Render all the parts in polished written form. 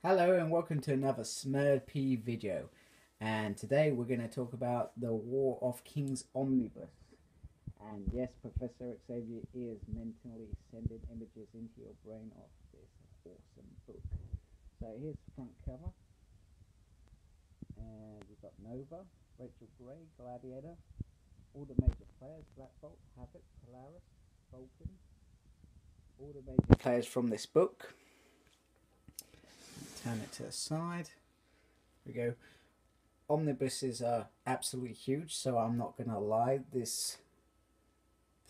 Hello and welcome to another Smurd video, and today we're going to talk about the War of Kings Omnibus. And yes, Professor Xavier is mentally sending images into your brain of this awesome book. So here's the front cover, and we've got Nova, Rachel Gray, Gladiator, all the major players, Black Bolt, Havoc, Polaris, Vulcan, all the major players from this book. Turn it to the side. Here we go. Omnibuses are absolutely huge, so I'm not going to lie, this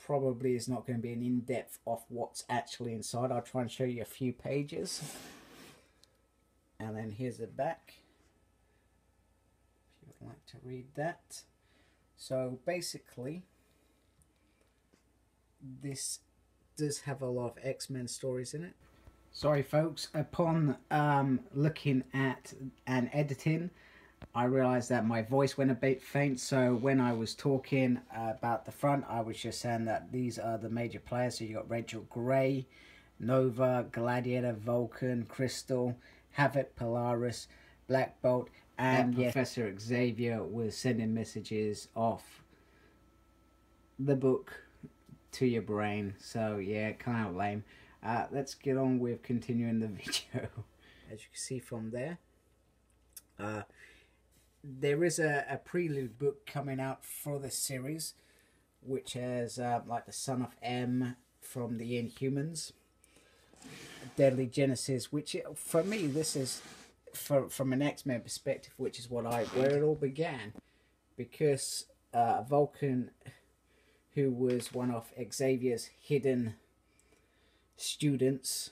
probably is not going to be an in-depth of what's actually inside. I'll try and show you a few pages. And then here's the back, if you would like to read that. So basically, this does have a lot of X-Men stories in it. Sorry folks, upon looking at and editing, I realised that my voice went a bit faint, so when I was talking about the front, I was just saying that these are the major players. So you got Rachel Gray, Nova, Gladiator, Vulcan, Crystal, Havoc, Polaris, Black Bolt, and yes, Professor Xavier was sending messages off the book to your brain. So yeah, kind of lame. Let's get on with continuing the video. As you can see from there, there is a prelude book coming out for this series, which has like the Son of M from the Inhumans, Deadly Genesis, which for me this is from an X-Men perspective, which is where it all began, because Vulcan, who was one of Xavier's hidden students,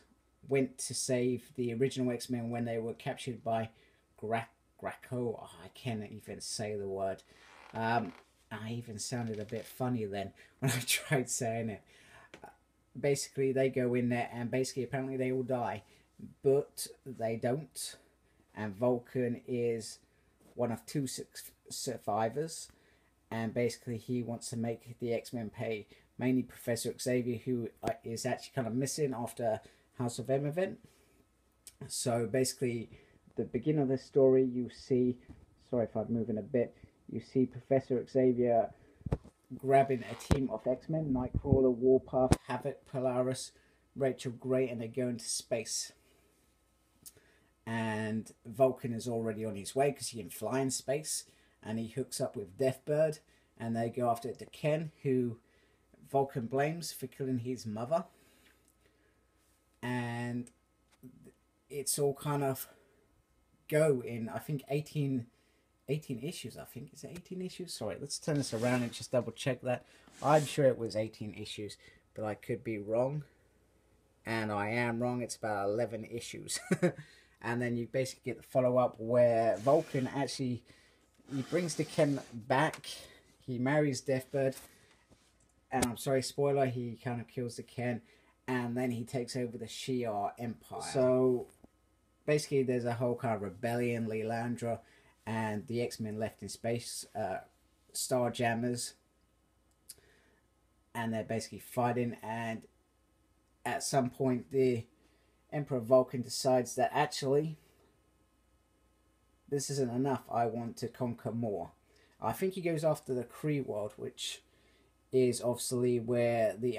went to save the original X-Men when they were captured by Graco. Oh, I can't even say the word. I even sounded a bit funny then when I tried saying it. Basically, they go in there and basically apparently they all die, but they don't. And Vulcan is one of two survivors, and basically he wants to make the X-Men pay, mainly Professor Xavier, who is actually kind of missing after House of M event. So basically, the beginning of the story, you see, sorry if I'm moving a bit, you see Professor Xavier grabbing a team of X-Men, Nightcrawler, Warpath, Havoc, Polaris, Rachel Gray, and they go into space. And Vulcan is already on his way because he can fly in space, and he hooks up with Deathbird, and they go after Ken, who Vulcan blames for killing his mother. And it's all kind of go in, I think, 18 issues, I think. Is it 18 issues? Sorry, let's turn this around and just double check that. I'm sure it was 18 issues, but I could be wrong. And I am wrong, it's about 11 issues. And then you basically get the follow-up where Vulcan actually, he brings the Ken back, he marries Deathbird, and I'm sorry, spoiler, he kind of kills the Ken, and then he takes over the Shi'ar Empire. So basically there's a whole kind of rebellion, Lilandra, and the X-Men left in space, Starjammers, and they're basically fighting, and at some point the Emperor Vulcan decides that actually this isn't enough, I want to conquer more. I think he goes after the Kree world, which is obviously where the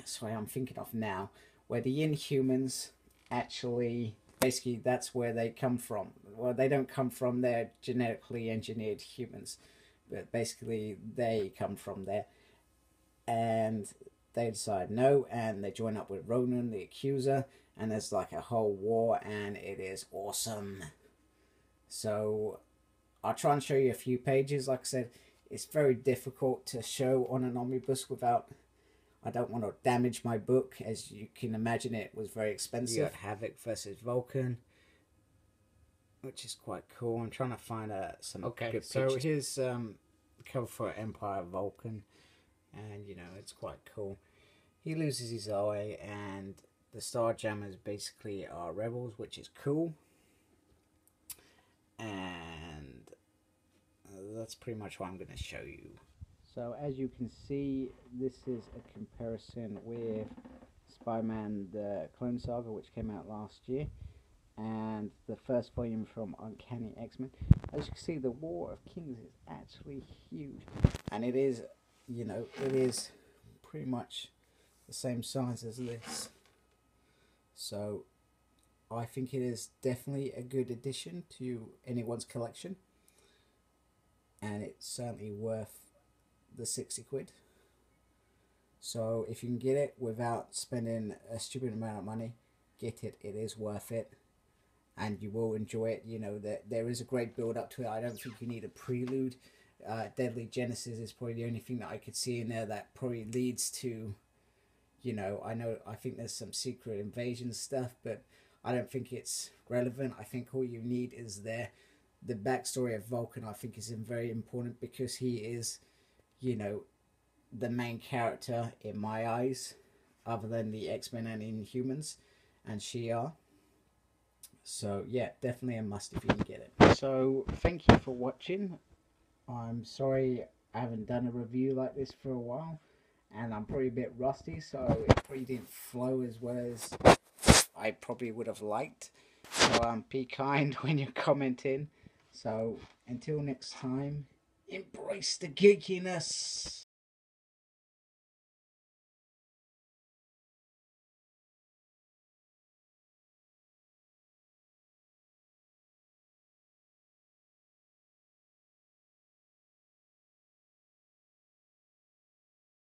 sorry, I'm thinking of now, where the Inhumans actually, basically that's where they come from. Well, they don't come from, they're genetically engineered humans, but basically they come from there. And they decide no, and they join up with Ronan, the Accuser, and there's like a whole war, and it is awesome. So I'll try and show you a few pages. Like I said, it's very difficult to show on an omnibus without, I don't want to damage my book. As you can imagine, it was very expensive. You got Havoc versus Vulcan, which is quite cool. I'm trying to find some good pictures. So here's cover for Empire Vulcan, and you know, it's quite cool. He loses his eye, and the Starjammers basically are rebels, which is cool. And that's pretty much what I'm going to show you. So as you can see, this is a comparison with Spider-Man the Clone Saga, which came out last year. and the first volume from Uncanny X-Men. As you can see, the War of Kings is actually huge, and it is, you know, it is pretty much the same size as this. So I think it is definitely a good addition to anyone's collection, and it's certainly worth the 60 quid. So if you can get it without spending a stupid amount of money, get it. It is worth it, and you will enjoy it. You know that there is a great build up to it. I don't think you need a prelude. Deadly Genesis is probably the only thing that I could see in there that probably leads to, you know, I think there's some secret invasion stuff, but I don't think it's relevant. I think all you need is the backstory of Vulcan. I think is very important because he is, you know, the main character in my eyes, other than the X-Men and Inhumans and Shi'ar. So yeah, definitely a must if you can get it. So thank you for watching. I'm sorry I haven't done a review like this for a while, and I'm probably a bit rusty, so it probably didn't flow as well as I probably would have liked. So be kind when you're commenting. So until next time, embrace the geekiness.